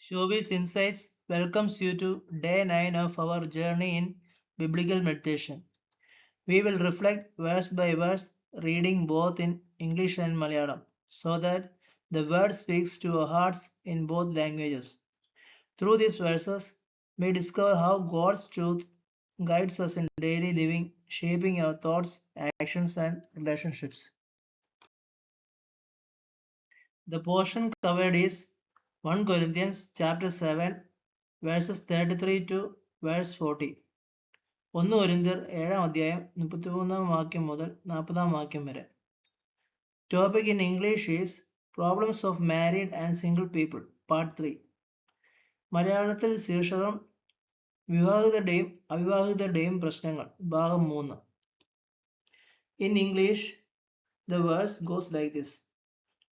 Showbiz Insights welcomes you to day 9 of our journey in biblical meditation. We will reflect verse by verse, reading both in English and Malayalam, so that the word speaks to our hearts in both languages. Through these verses, we discover how God's truth guides us in daily living, shaping our thoughts, actions, and relationships. The portion covered is 1 Corinthians chapter 7, verses 33 to verse 40. 1 കൊരിന്ത്യർ 7 അധ്യായം 33 വാക്യം മുതൽ 40 വാക്യം വരെ. Topic in English is Problems of Married and Single People, Part 3. മലയാളത്തിൽ ശീർഷകം വിവാഹിതരുടെയും അവിവാഹിതരുടെയും പ്രശ്നങ്ങൾ, ഭാഗം 3. In English, the verse goes like this.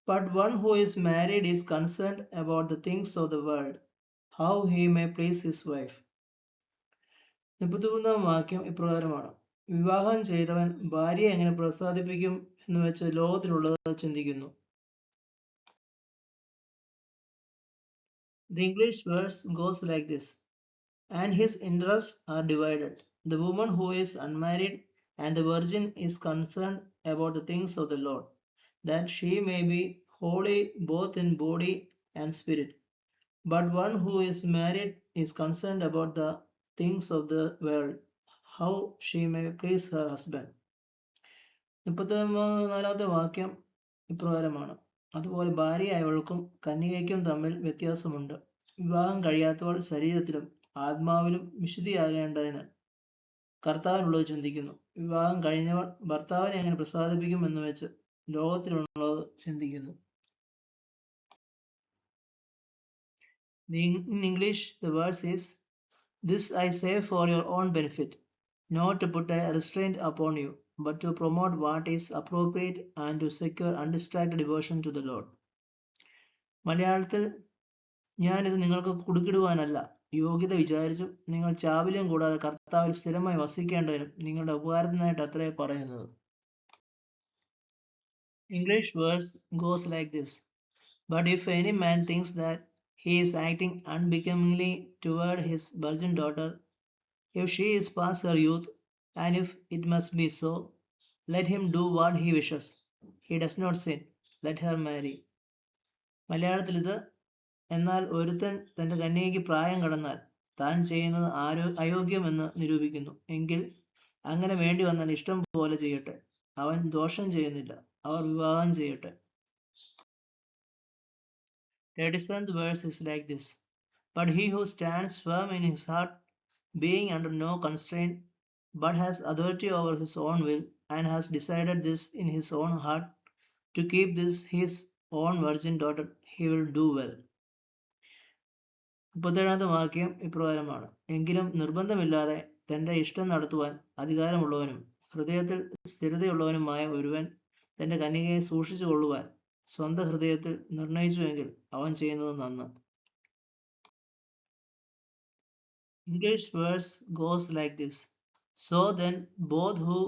But one who is married is concerned about the things of the world, how he may please his wife. 33 വാക്യം ഇപ്രകാരമാണ്. വിവാഹം ചെയ്തവൻ ഭാര്യയെ എങ്ങനെ പ്രസാദിപ്പിക്കും എന്ന് വെച്ച് ലോകത്തിലുള്ളത് ചിന്തിക്കുന്നു. The English verse goes like this. And his interests are divided. The woman who is unmarried and the virgin is concerned about the things of the Lord, that she may be holy both in body and spirit. But one who is married is concerned about the things of the world, how she may please her husband. 34 വാക്യം ഇപ്രകാരമാണ്. അതുപോലെ ഭാര്യയായവൾക്കും കന്യകയ്ക്കും തമ്മിൽ വ്യത്യാസമുണ്ട്. വിവാഹം കഴിയാത്തവൾ ശരീരത്തിലും ആത്മാവിലും വിശുദ്ധിയാകേണ്ടതിന് കർത്താവിനുള്ളത് ചിന്തിക്കുന്നു. വിവാഹം കഴിഞ്ഞവൾ ഭർത്താവിനെ എങ്ങനെ പ്രസാദിപ്പിക്കും എന്ന് വെച്ച് ലോകത്തിലുള്ളത് ചിന്തിക്കുന്നു. In English, the verse is, This I say for your own benefit, not to put a restraint upon you, but to promote what is appropriate and to secure undistracted devotion to the Lord. മലയാളത്തിൽ, ഞാനിത് നിങ്ങൾക്ക് കുടുക്കിടുവാനല്ല, യോഗ്യത വിചാരിച്ചും നിങ്ങൾ ചാബല്യം കൂടാതെ കർത്താവിൽ സ്ഥിരമായി വസിക്കേണ്ടതിനും നിങ്ങളുടെ ഉപകാരത്തിനായിട്ട് അത്രേ പറയുന്നത്. English verse goes like this. But if any man thinks that he is acting unbecomingly toward his virgin daughter, if she is past her youth, and if it must be so, let him do what he wishes. He does not sin. Let her marry. മലയാളത്തിൽ ഇത്, എന്നാൽ ഒരുത്തൻ തന്റെ കന്യകയ്ക്ക് പ്രായം കടന്നാൽ താൻ ചെയ്യുന്നത് അയോഗ്യമെന്ന് നിരൂപിക്കുന്നു എങ്കിൽ അങ്ങനെ വേണ്ടി വന്നാൽ ഇഷ്ടം പോലെ ചെയ്യട്ടെ. അവൻ ദോഷം ചെയ്യുന്നില്ല. അവർ വിവാഹം ചെയ്യട്ടെ. 37th verse is like this. But he who stands firm in his heart, being under no constraint, but has authority over his own will, and has decided this in his own heart, to keep this his own virgin daughter, he will do well. 37ാമത്തെ വാക്യം ഇപ്രകാരമാണ്. എങ്കിലും നിർബന്ധമില്ലാതെ തന്റെ ഇഷ്ടം നടത്തുവാൻ അധികാരമുള്ളവനും ഹൃദയത്തിൽ സ്ഥിരതയുള്ളവനുമായ ഒരുവൻ തന്റെ കന്യകയെ സൂക്ഷിച്ചു കൊള്ളുവാൻ സ്വന്തം ഹൃദയത്തിൽ നിർണയിച്ചുവെങ്കിൽ അവൻ ചെയ്യുന്നത് നന്ന്. English verse goes like this. So then both who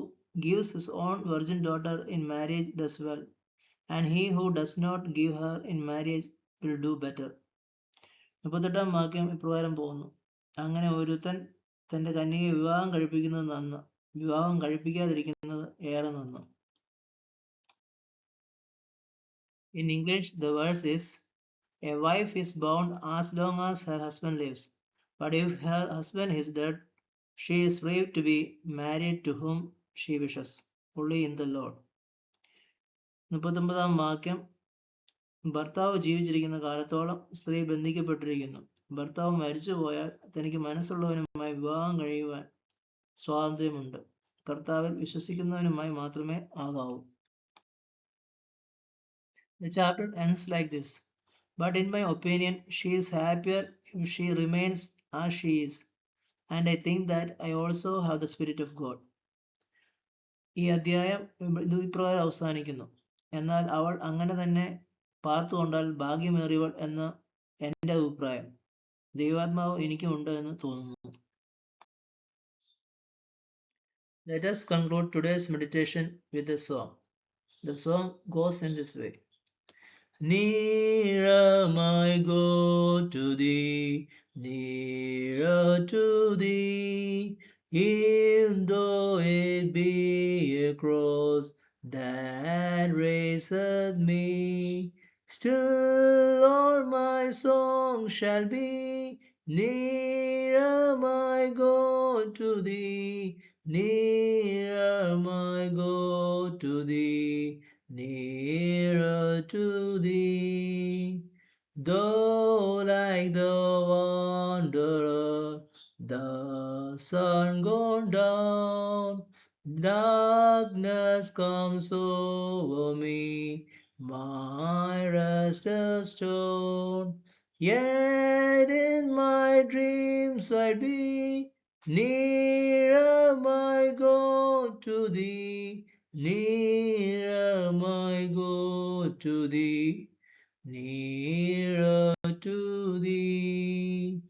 gives his own virgin daughter in marriage does well, and he who does not give her in marriage will do better. 38ാം വാക്യം ഇപ്രകാരം പോകുന്നു. അങ്ങനെ ഒരുത്തൻ തന്റെ കന്യകയെ വിവാഹം കഴിപ്പിക്കുന്നത് നന്ന്, വിവാഹം കഴിപ്പിക്കാതിരിക്കുന്നത് ഏറെ നന്ന്. In English, the verse is, A wife is bound as long as her husband lives, but if her husband is dead, she is free to be married to whom she wishes, only in the Lord. 39ാം വാക്യം, ഭർത്താവ് ജീവിച്ചിരിക്കുന്ന കാലത്തോളം സ്ത്രീ ബന്ധിക്കപ്പെട്ടിരിക്കുന്നു. ഭർത്താവ് മരിച്ചു പോയാൽ തനിക്ക് മനസ്സുള്ളവനുമായി വിവാഹം കഴിയുവാൻ സ്വാതന്ത്ര്യമുണ്ട്. കർത്താവിൽ വിശ്വസിക്കുന്നവനുമായി മാത്രമേ ആകാവൂ. The chapter ends like this. But in my opinion, she is happier if she remains as she is, and I think that I also have the Spirit of God. ഈ അധ്യായം ഇപ്രകാരം അവസാനിക്കുന്നു. എന്നാൽ അവൾ അങ്ങനെ തന്നെ പാർത്തുകൊണ്ടാൽ ഭാഗ്യമേറിയവൾ എന്ന് എൻ്റെ അഭിപ്രായം. ദൈവാത്മാവ് എനിക്കുമുണ്ട് എന്ന് തോന്നുന്നു. Let us conclude today's meditation with a song. The song goes in this way. Near I go to thee, to thee, even though it be a cross that raiseth me. Still all my song shall be, nearer my God to thee, nearer my God to thee, nearer to thee. Though like the wanderer, the sun gone down, darkness comes over me, my rest a stone. Yet in my dreams I'd be nearer, my God, to thee, nearer, my God, to thee, nearer to thee.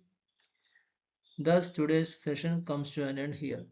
Thus today's session comes to an end here.